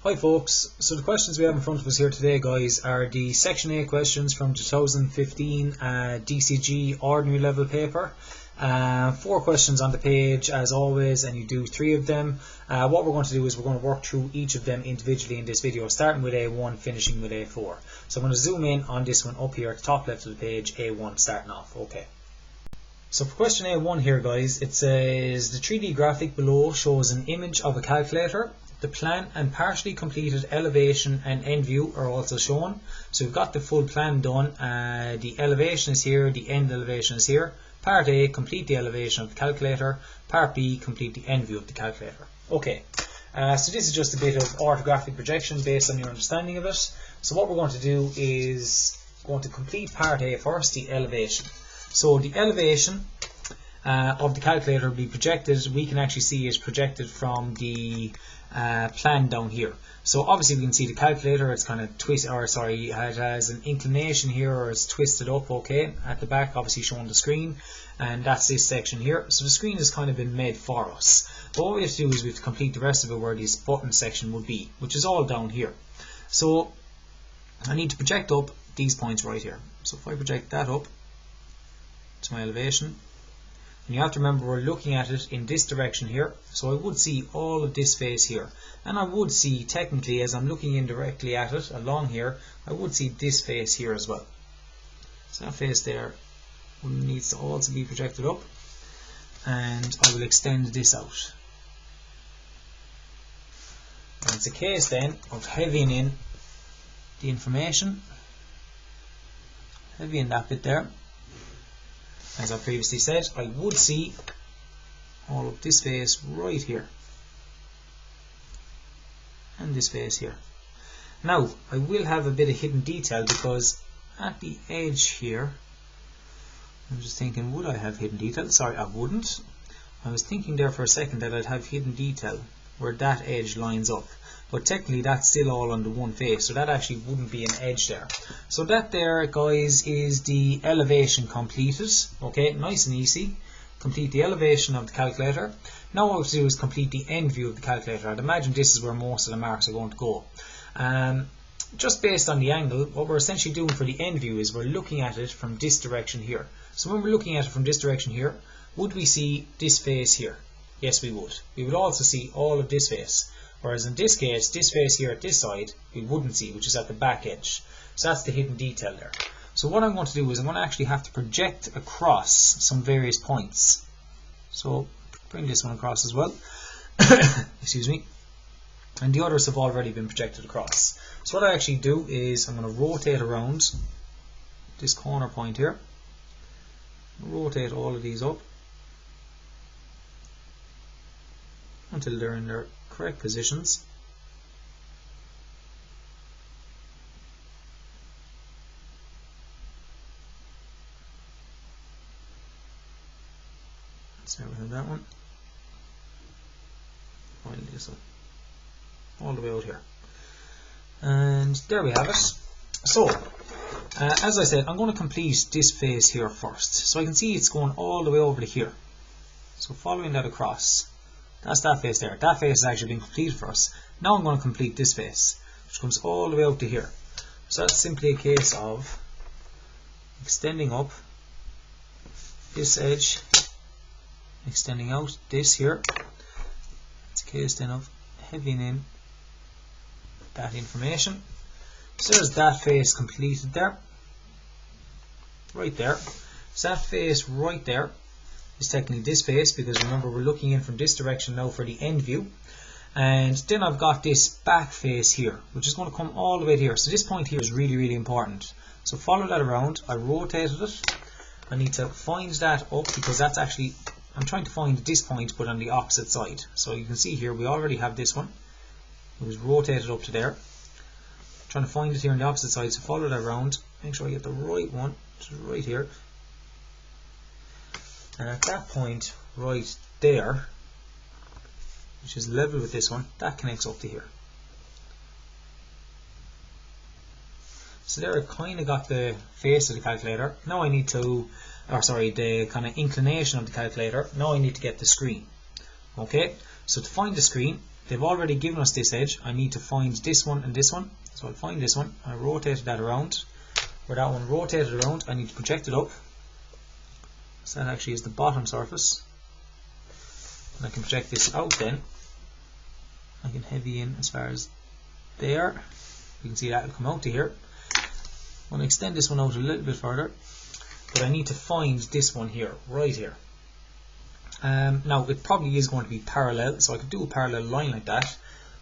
Hi folks, so the questions we have in front of us here today, guys, are the Section 8 questions from 2015 DCG ordinary level paper. 4 questions on the page as always, and you do 3 of them. What we're going to do is we're going to work through each of them individually in this video, starting with A1, finishing with A4. So I'm going to zoom in on this one up here at the top left of the page, A1 starting off. Okay. So for question A1 here, guys, it says the 3D graphic below shows an image of a calculator. The plan and partially completed elevation and end view are also shown. So we've got the full plan done. The elevation is here, the end elevation is here. Part A, complete the elevation of the calculator. Part B, complete the end view of the calculator. Okay, so this is just a bit of orthographic projection based on your understanding of it. So what we're going to do is going to complete part A first, the elevation. So the elevation of the calculator will be projected. We can actually see it projected from the plan down here. So obviously we can see the calculator, it's kind of it has an inclination here, or it's twisted up, okay, at the back, obviously showing the screen, and that's this section here. So the screen has kind of been made for us. But what we have to do is we have to complete the rest of it where this button section would be, which is all down here. So I need to project up these points right here. So if I project that up to my elevation, and you have to remember we're looking at it in this direction here, so I would see all of this face here, and I would see technically, as I'm looking indirectly at it along here, I would see this face here as well. So that face there needs to also be projected up, and I will extend this out. And it's a case then of heavying in the information, heavying that bit there. As I previously said, I would see all of this face right here and this face here. Now I will have a bit of hidden detail, because at the edge here, I'm just thinking, would I have hidden detail? Sorry, I wouldn't. I was thinking there for a second that I'd have hidden detail where that edge lines up, but technically that's still all on the one face, so that actually wouldn't be an edge there. So that there, guys, is the elevation completed. Okay, nice and easy. Complete the elevation of the calculator. Now what we have to do is complete the end view of the calculator. I'd imagine this is where most of the marks are going to go. Just based on the angle, what we're essentially doing for the end view is we're looking at it from this direction here. So when we're looking at it from this direction here, would we see this face here? Yes, we would. We would also see all of this face. Whereas in this case, this face here at this side, we wouldn't see, which is at the back edge. So that's the hidden detail there. So what I'm going to do is I'm going to actually have to project across some various points. So bring this one across as well. Excuse me. And the others have already been projected across. So what I actually do is I'm going to rotate around this corner point here. Rotate all of these up until they're in their correct positions. So we have that one. Finally this one. All the way out here. And there we have it. So, as I said, I'm going to complete this face here first. So I can see it's going all the way over to here. So following that across, that's that face there. That face has actually been completed for us. Now I'm going to complete this face, which comes all the way out to here. So that's simply a case of extending up this edge, extending out this here. It's a case then of heavying in that information. So there's that face completed there. Right there. So that face right there is technically this face, because remember we're looking in from this direction now for the end view. And then I've got this back face here, which is going to come all the way here. So this point here is really, really important. So follow that around. I rotated it. I need to find that up, because that's actually, I'm trying to find this point but on the opposite side. So you can see here we already have this one. It was rotated up to there. I'm trying to find it here on the opposite side, so follow that around. Make sure I get the right one, which is right here. And at that point right there, which is level with this one, that connects up to here. So there I kind of got the face of the calculator. Now I need to, the kind of inclination of the calculator. Now I need to get the screen. Okay, so to find the screen, they've already given us this edge. I need to find this one and this one. So I'll find this one. I rotate that around. Where that one rotated around, I need to project it up. So that actually is the bottom surface. And I can project this out then. I can heavy in as far as there. You can see that will come out to here. I'm going to extend this one out a little bit further. But I need to find this one here, right here. Now it probably is going to be parallel, so I could do a parallel line like that,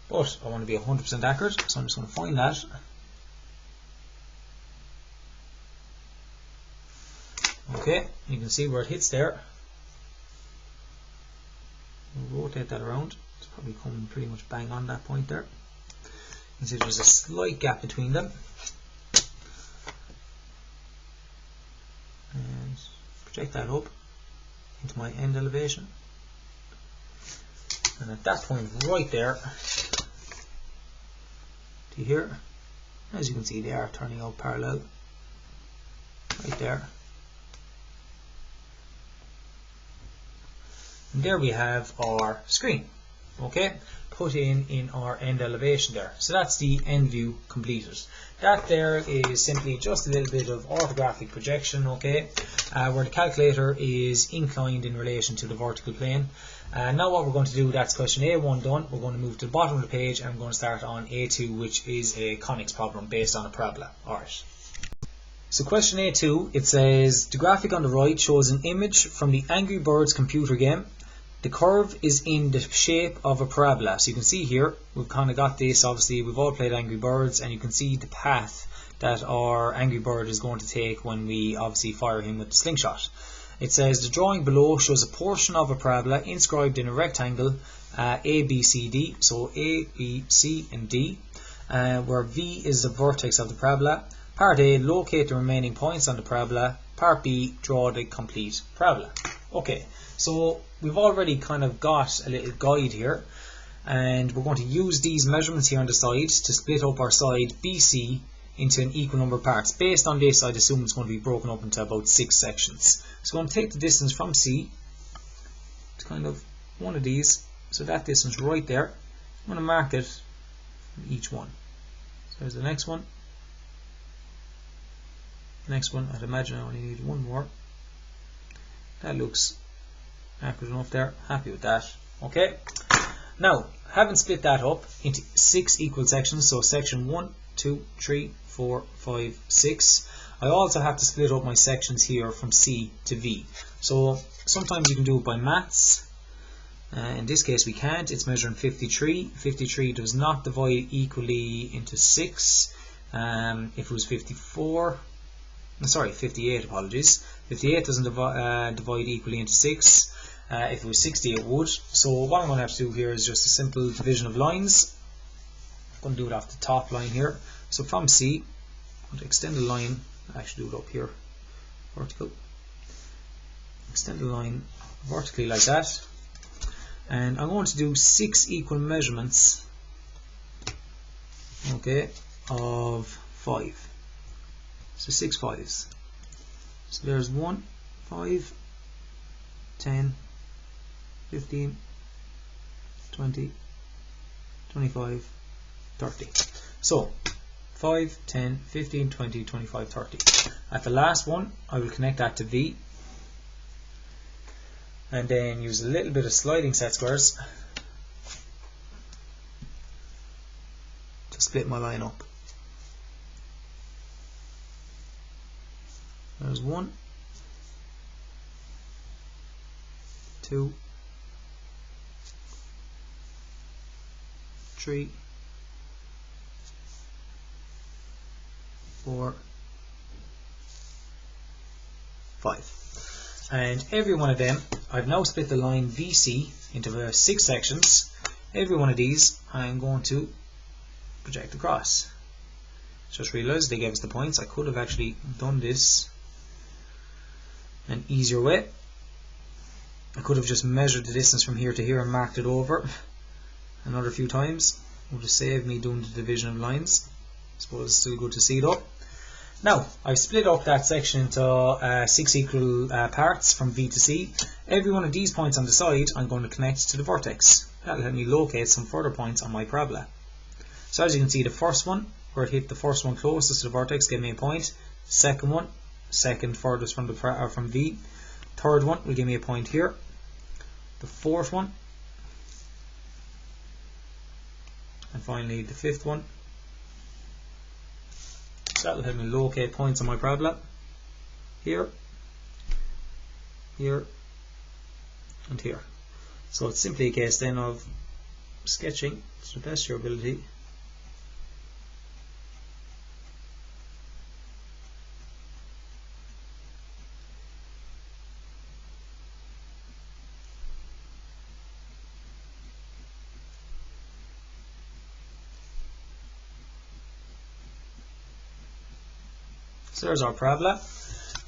but I want to be 100% accurate, so I'm just going to find that. Okay, you can see where it hits there. We'll rotate that around. It's probably coming pretty much bang on that point there. You can see there's a slight gap between them. And project that up into my end elevation, and at that point right there to here, as you can see they are turning out parallel right there, and there we have our screen, okay, put in our end elevation there. So that's the end view completed. That there is simply just a little bit of orthographic projection, okay, where the calculator is inclined in relation to the vertical plane. Now what we're going to do, that's question A1 done. We're going to move to the bottom of the page and we're going to start on A2, which is a conics problem based on a parabola. Alright. So question A2, it says the graphic on the right shows an image from the Angry Birds computer game. The curve is in the shape of a parabola. So you can see here, we've kind of got this, obviously we've all played Angry Birds, and you can see the path that our Angry Bird is going to take when we obviously fire him with the slingshot. It says the drawing below shows a portion of a parabola inscribed in a rectangle A, B, C, D. So A, B, C and D, where V is the vertex of the parabola. Part A, locate the remaining points on the parabola. Part B, draw the complete parabola. Okay, so we've already kind of got a little guide here, and we're going to use these measurements here on the side to split up our side BC into an equal number of parts. Based on this, I'd assume it's going to be broken up into about 6 sections. So I'm going to take the distance from C to kind of one of these, so that distance right there, I'm going to mark it from each one. So there's the next one. The next one, I'd imagine I only need one more. That looks accurate enough there. Happy with that. Okay. Now, having split that up into 6 equal sections, so section 1, 2, 3, 4, 5, 6. I also have to split up my sections here from C to V. So sometimes you can do it by maths. In this case we can't. It's measuring 53. 53 does not divide equally into 6. If it was 58, apologies. 58 doesn't divide equally into 6. If it was 60 it would. So what I'm going to have to do here is just a simple division of lines. I'm going to do it off the top line here. So from C, I'm going to extend the line, actually do it up here, vertical. Extend the line vertically like that. And I'm going to do 6 equal measurements, okay, of 5. So 6 5s. So there's 1, 5, 10, 15, 20, 25, 30. So 5, 10, 15, 20, 25, 30. At the last one, I will connect that to V, and then use a little bit of sliding set squares to split my line up. There's 1, 2, 3, 4, 5. And every one of them, I've now split the line VC into 6 sections. Every one of these I'm going to project across. Just realised they gave us the points. I could have actually done this an easier way. I could have just measured the distance from here to here and marked it over another few times. It would have saved me doing the division of lines. I suppose it's still good to see though. Now, I've split up that section into 6 equal parts from V to C. Every one of these points on the side I'm going to connect to the vertex. That'll help me locate some further points on my parabola. So as you can see, the first one, where it hit the first one closest to the vertex, gave me a point. Second one, second furthest from from V. Third one will give me a point here. The fourth one, and finally the fifth one. So that'll help me locate points on my parabola. Here, here, and here. So it's simply a case then of sketching to the best of your ability. So there's our parabola.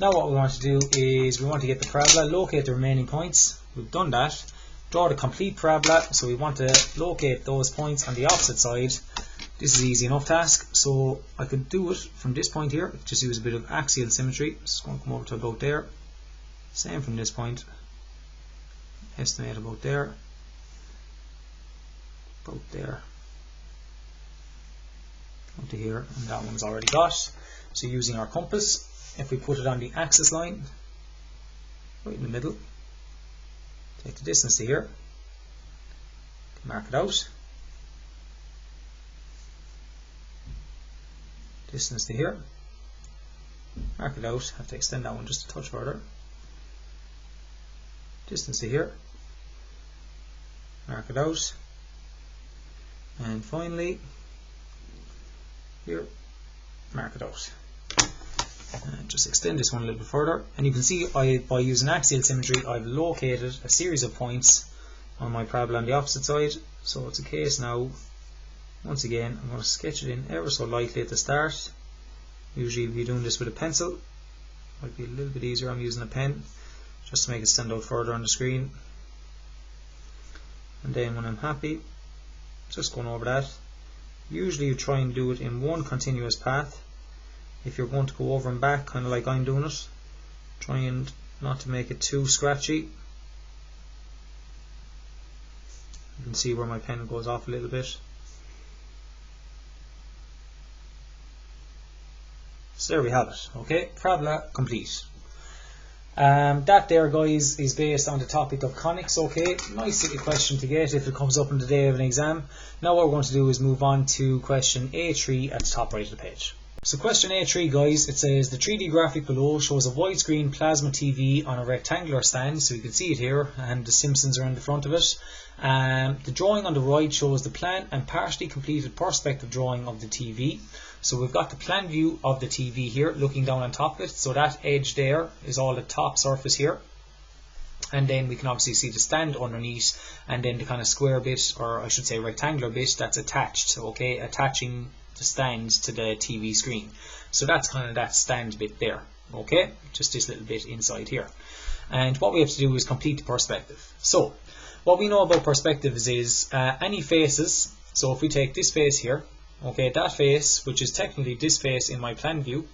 Now what we want to do is we want to get the parabola, locate the remaining points. We've done that. Draw the complete parabola, so we want to locate those points on the opposite side. This is an easy enough task, so I could do it from this point here, just use a bit of axial symmetry. Just going to come over to about there. Same from this point. Estimate about there. About there. Up to here, and that one's already got. So using our compass, if we put it on the axis line, right in the middle, take the distance to here, mark it out, distance to here, mark it out, have to extend that one just a touch further, distance to here, mark it out, and finally here, mark it out. And just extend this one a little bit further, and you can see by using axial symmetry I've located a series of points on my parabola on the opposite side. So it's a case now, once again, I'm going to sketch it in ever so lightly at the start. Usually you'll be doing this with a pencil, might be a little bit easier, I'm using a pen just to make it stand out further on the screen. And then when I'm happy, just going over that. Usually you try and do it in one continuous path. If you're going to go over and back, kind of like I'm doing it, try and not to make it too scratchy. You can see where my pen goes off a little bit. So there we have it. Okay, parabola complete. That there, guys, is based on the topic of conics. Okay, nice little question to get if it comes up on the day of an exam. Now what we're going to do is move on to question A3 at the top right of the page. So question A3, guys, it says the 3D graphic below shows a widescreen plasma TV on a rectangular stand, so you can see it here, and the Simpsons are in the front of it. The drawing on the right shows the plan and partially completed perspective drawing of the TV. So we've got the plan view of the TV here, looking down on top of it. So that edge there is all the top surface here. And then we can obviously see the stand underneath, and then the kind of square bit, or I should say rectangular bit, that's attached, okay, attaching the stands to the TV screen. So that's kind of that stand bit there, okay, just this little bit inside here. And what we have to do is complete the perspective. So what we know about perspectives is any faces. So if we take this face here, okay, that face, which is technically this face in my plan view,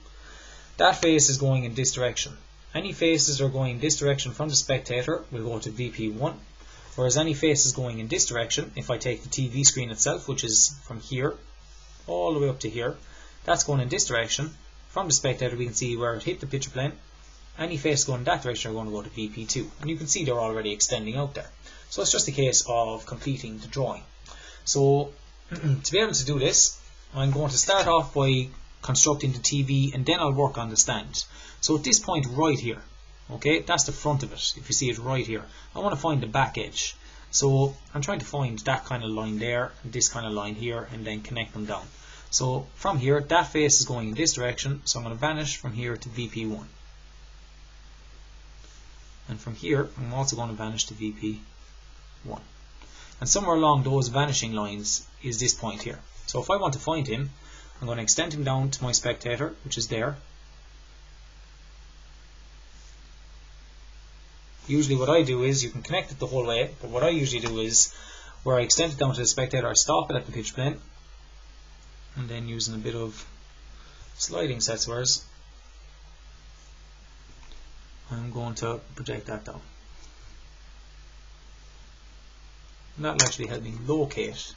that face is going in this direction. Any faces are going in this direction from the spectator will go to VP1, whereas any faces going in this direction, if I take the TV screen itself, which is from here all the way up to here, that's going in this direction. From the spectator we can see where it hit the picture plane. Any face going in that direction are going to go to VP2, and you can see they're already extending out there. So it's just a case of completing the drawing. So to be able to do this, I'm going to start off by constructing the TV, and then I'll work on the stand. So at this point right here, okay, that's the front of it. If you see it right here, I want to find the back edge. So I'm trying to find that kind of line there, and this kind of line here, and then connect them down. So from here, that face is going in this direction, so I'm going to vanish from here to VP1. And from here, I'm also going to vanish to VP1. And somewhere along those vanishing lines is this point here. So if I want to find him, I'm going to extend him down to my spectator, which is there. Usually what I do is, you can connect it the whole way, but what I usually do is, where I extend it down to the spectator, I stop it at the pitch plane, and then using a bit of sliding set squares, I'm going to project that down. And that'll actually help me locate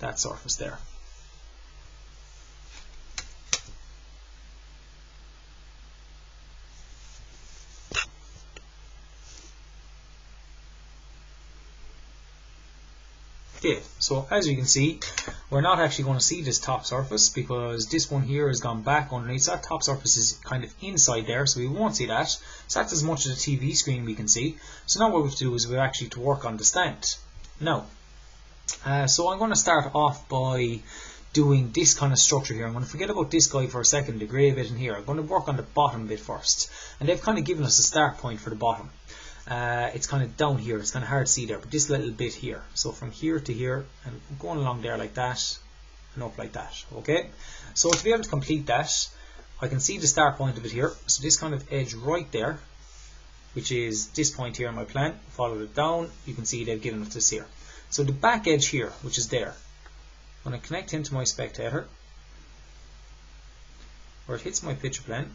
that surface there. Okay, so as you can see, we're not actually going to see this top surface because this one here has gone back underneath. So that top surface is kind of inside there, so we won't see that. So that's as much of the TV screen we can see. So now what we have to do is we actually to work on the stand. Now, so I'm going to start off by doing this kind of structure here. I'm going to forget about this guy for a second, the grey bit in here. I'm going to work on the bottom bit first. And they've kind of given us a start point for the bottom. It's kind of down here, it's kind of hard to see there, but this little bit here, so from here to here and going along there like that and up like that. Okay, so to be able to complete that, I can see the start point of it here, so this kind of edge right there, which is this point here in my plan, follow it down, you can see they've given us this here. So the back edge here, which is there, I'm going to connect into my spectator where it hits my picture plane.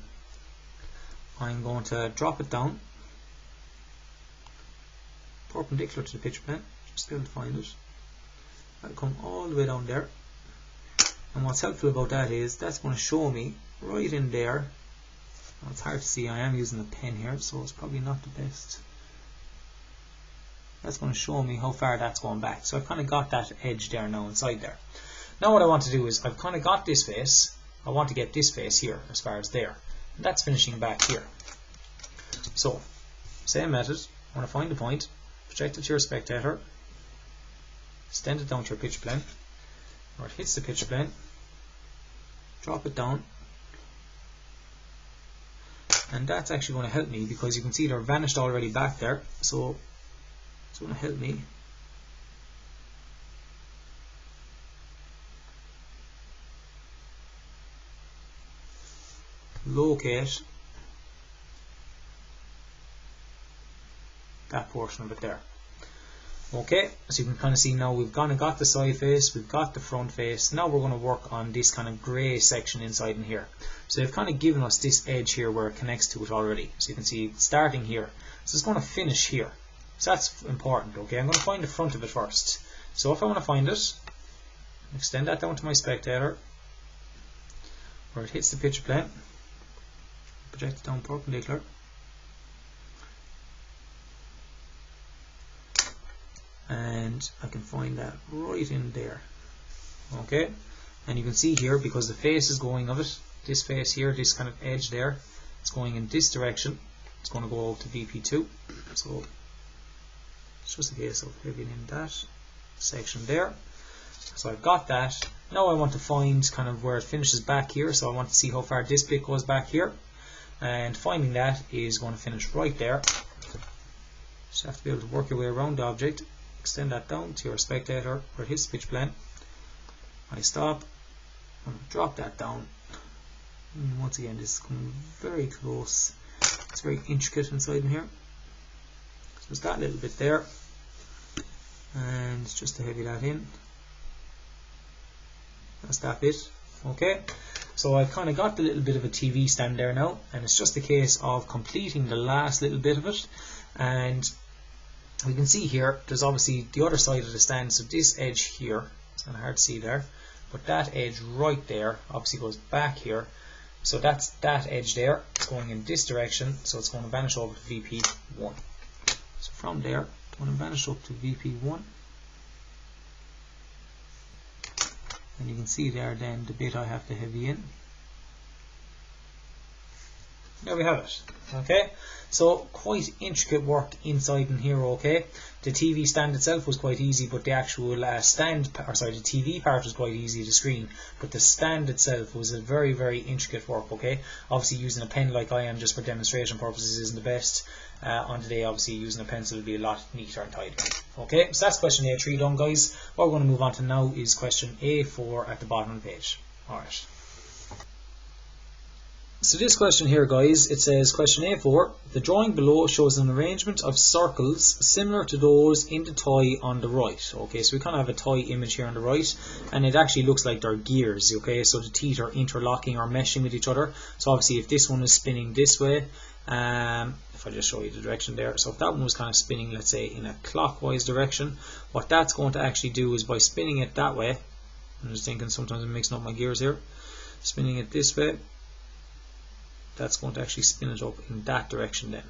I'm going to drop it down perpendicular to the picture plane, just be able to find it. I'll come all the way down there, and what's helpful about that is that's going to show me right in there. Well, it's hard to see, I am using a pen here, so it's probably not the best. That's going to show me how far that's going back, so I've kind of got that edge there now inside there. Now what I want to do is I've kind of got this face, I want to get this face here as far as there, and that's finishing back here. So same method, I want to find the point, project it to your spectator, extend it down to your picture plane, where it hits the picture plane, drop it down, and that's actually going to help me because you can see they're vanished already back there, so it's going to help me locate that portion of it there. Okay, so you can kind of see now we've got the side face, we've got the front face. Now we're going to work on this kind of grey section inside in here. So they've kind of given us this edge here where it connects to it already. So you can see it's starting here. So it's going to finish here. So that's important. Okay, I'm going to find the front of it first. So if I want to find it, extend that down to my spectator, where it hits the picture plane, project it down perpendicular. And I can find that right in there. Okay, and you can see here because the face is going of it, this face here, this kind of edge there, it's going in this direction, it's going to go out to VP2. So it's just a case of having in that section there. So I've got that. Now I want to find kind of where it finishes back here, so I want to see how far this bit goes back here, and finding that is going to finish right there. Just have to be able to work your way around the object. Extend that down to your spectator where it hits the picture plane. I stop, I'm going to drop that down, and once again this is coming very close, it's very intricate inside in here. So it's that little bit there, and just to heavy that in, that's that bit. Okay, so I've kind of got the little bit of a TV stand there now, and it's just a case of completing the last little bit of it. And we can see here there's obviously the other side of the stand, so this edge here, it's kind of hard to see there, but that edge right there obviously goes back here, so that's that edge there, it's going in this direction, so it's going to vanish over to VP1. So from there I'm going to vanish up to VP1, and you can see there then the bit I have to heavy in. There we have it. Okay, so quite intricate work inside in here. Okay, the TV stand itself was quite easy, but the actual the TV part was quite easy, the screen, but the stand itself was a very, very intricate work. Okay, obviously using a pen like I am just for demonstration purposes isn't the best. On today, obviously using a pencil will be a lot neater and tidier. Okay, so that's question A3 done, guys. What we're going to move on to now is question A4 at the bottom of the page. Alright. So this question here, guys, it says question A4, the drawing below shows an arrangement of circles similar to those in the toy on the right. Okay, so we kind of have a toy image here on the right, and it actually looks like they're gears. Okay, so the teeth are interlocking or meshing with each other. So obviously if this one is spinning this way, if I just show you the direction there. So if that one was kind of spinning, let's say in a clockwise direction, what that's going to actually do is by spinning it that way, I'm just thinking sometimes I'm mixing up my gears here, spinning it this way, that's going to actually spin it up in that direction then,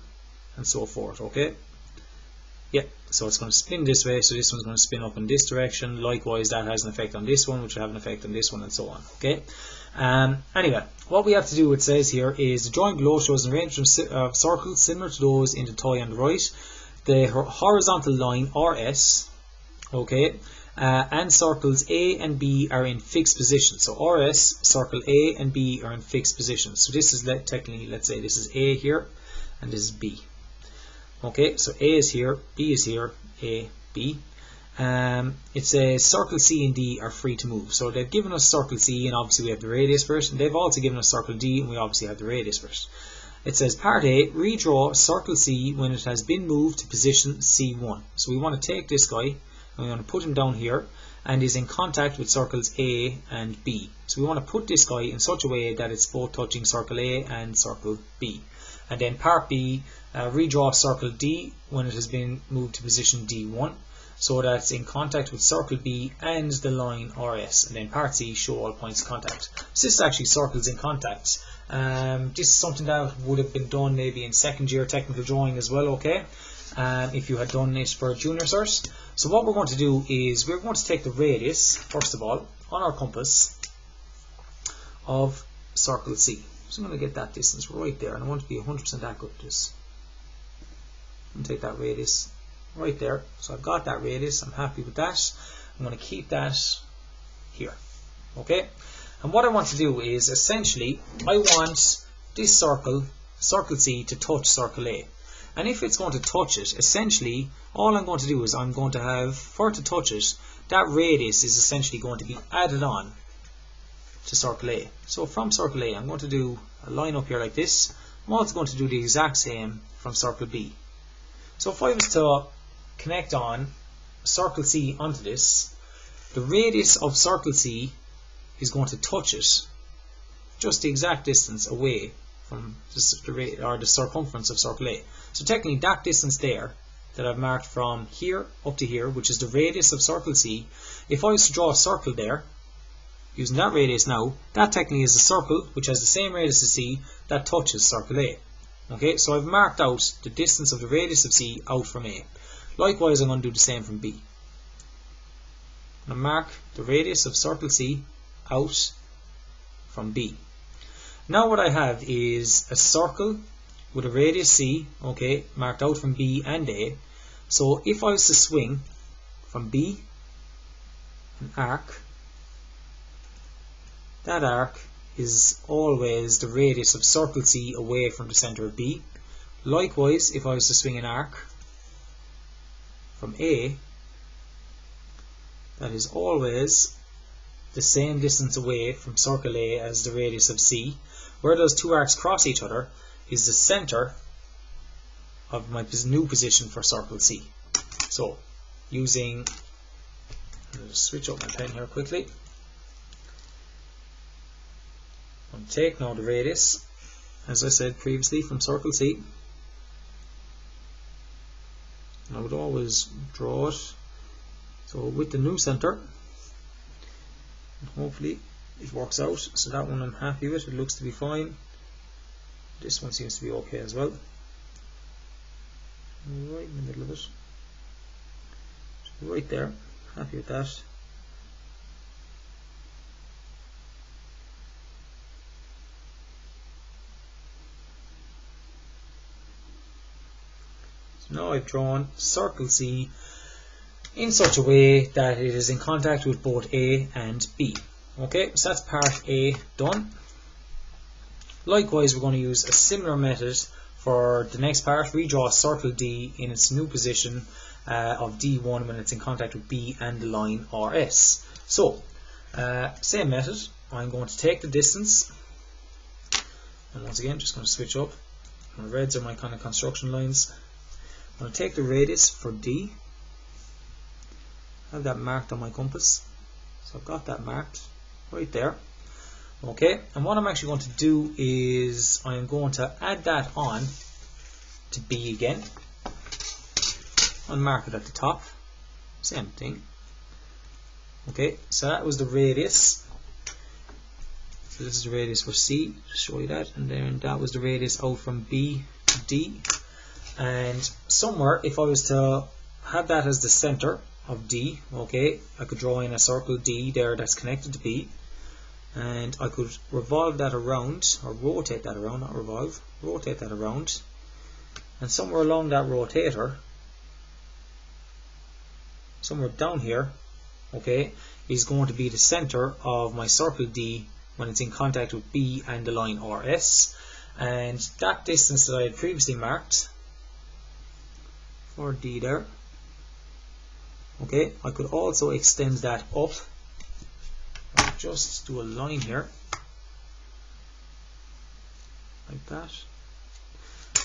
and so forth. Okay, yeah, so it's going to spin this way, so this one's going to spin up in this direction. Likewise, that has an effect on this one, which will have an effect on this one, and so on. Okay. Anyway, what we have to do, it says here, is the drawing below shows an arrangement of circles similar to those in the toy on the right. The horizontal line RS, okay, and circles A and B are in fixed positions. So RS, circle A and B are in fixed positions. So this is technically, let's say this is A here, and this is B. Okay, so A is here, B is here, A, B. It says circle C and D are free to move. So they've given us circle C, and obviously we have the radius for it, and they've also given us circle D, and we obviously have the radius for it. It says part A, redraw circle C when it has been moved to position C1. So we want to take this guy, and we want to put him down here, and he's in contact with circles A and B. So we want to put this guy in such a way that it's both touching circle A and circle B. And then part B, redraw circle D when it has been moved to position D1, so that it's in contact with circle B and the line RS. And then part C, show all points of contact. So this is actually circles in contact. This is something that would have been done maybe in second year technical drawing as well, okay, if you had done it for junior cert. So what we're going to do is we're going to take the radius, first of all, on our compass of circle C. So I'm going to get that distance right there, and I want to be 100% accurate with this. I'm going to take that radius right there. So I've got that radius, I'm happy with that. I'm going to keep that here. Okay? And what I want to do is essentially, I want this circle C, to touch circle A. And if it's going to touch it, essentially, all I'm going to do is I'm going to have, for it to touch it, that radius is essentially going to be added on to circle A. So from circle A, I'm going to do a line up here like this. I'm also going to do the exact same from circle B. So if I was to connect on circle C onto this, the radius of circle C is going to touch it just the exact distance away from the circumference of circle A. So technically that distance there that I've marked from here up to here, which is the radius of circle C, if I was to draw a circle there, using that radius now, that technically is a circle which has the same radius as C that touches circle A. Okay, so I've marked out the distance of the radius of C out from A. Likewise, I'm going to do the same from B. I'm going to mark the radius of circle C out from B. Now what I have is a circle with a radius C, okay, marked out from B and A. So if I was to swing from B, an arc, that arc is always the radius of circle C away from the center of B. Likewise, if I was to swing an arc from A, that is always the same distance away from circle A as the radius of C. Where those two arcs cross each other is the center of my new position for circle C. So, using, I'll just switch up my pen here quickly. I'm going to take now the radius, as I said previously, from circle C. And I would always draw it so with the new center, and hopefully it works out. So that one I'm happy with, it looks to be fine. This one seems to be okay as well. Right in the middle of it, right there, happy with that. Now I've drawn circle C in such a way that it is in contact with both A and B. Okay, so that's part A done. Likewise, we're going to use a similar method for the next part. Redraw circle D in its new position of D1 when it's in contact with B and the line RS. So, same method. I'm going to take the distance, and once again, just going to switch up. My reds are my kind of construction lines. I'm going to take the radius for D, have that marked on my compass, so I've got that marked right there. Okay, and what I'm actually going to do is I'm going to add that on to B again. I'll mark it at the top, same thing. Okay, so that was the radius. So this is the radius for C, to show you that, and then that was the radius out from B to D. And somewhere, if I was to have that as the center of D, okay, I could draw in a circle D there that's connected to B, and I could revolve that around, or rotate that around, not revolve, rotate that around, and somewhere along that rotator, somewhere down here, okay, is going to be the center of my circle D when it's in contact with B and the line RS. And that distance that I had previously marked for D there, okay, I could also extend that up. I'll just do a line here like that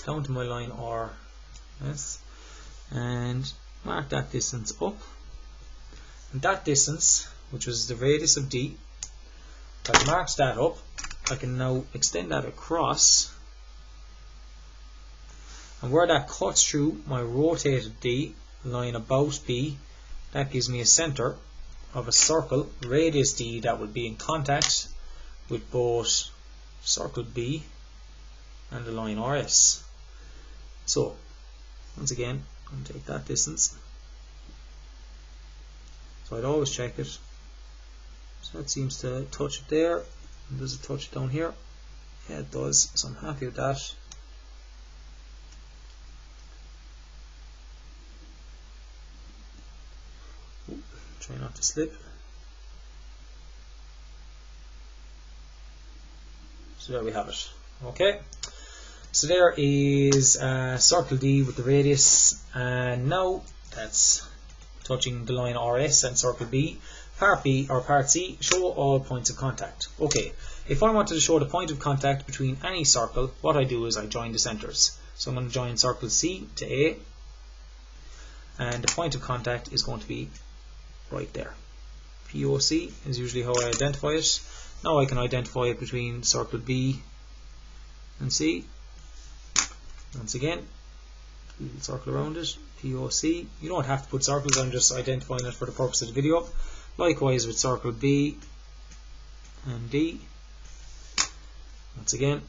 down to my line RS and mark that distance up. And that distance, which was the radius of D, if I've marked that up, I can now extend that across, and where that cuts through my rotated D line about B, that gives me a center of a circle, radius D, that would be in contact with both circle B and the line RS. So once again, I'm going to take that distance. So I'd always check it. So that seems to touch it there. And does it touch down here? Yeah, it does. So I'm happy with that. Ooh, try not to slip. So there we have it. Okay. So there is circle D with the radius, and now that's touching the line RS and circle B. Part B or part C, show all points of contact. Okay, if I wanted to show the point of contact between any circle, what I do is I join the centers. So I'm going to join circle C to A, and the point of contact is going to be right there. POC is usually how I identify it. Now I can identify it between circle B and C. Once again, circle around it, POC. You don't have to put circles, I'm just identifying it for the purpose of the video. Likewise with circle B and D. Once again,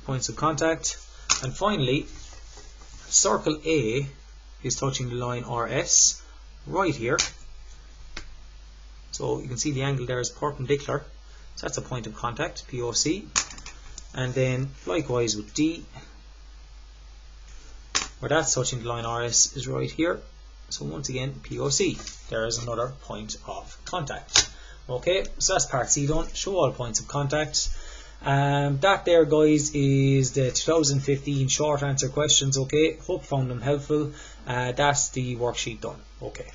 points of contact. And finally, circle A is touching the line RS right here. So you can see the angle there is perpendicular. So that's a point of contact, POC. And then likewise with D, where that's touching the line RS is right here. So once again, POC. There is another point of contact. Okay, so that's part C done. Show all points of contact. That there, guys, is the 2015 short answer questions. Okay, hope you found them helpful. That's the worksheet done. Okay.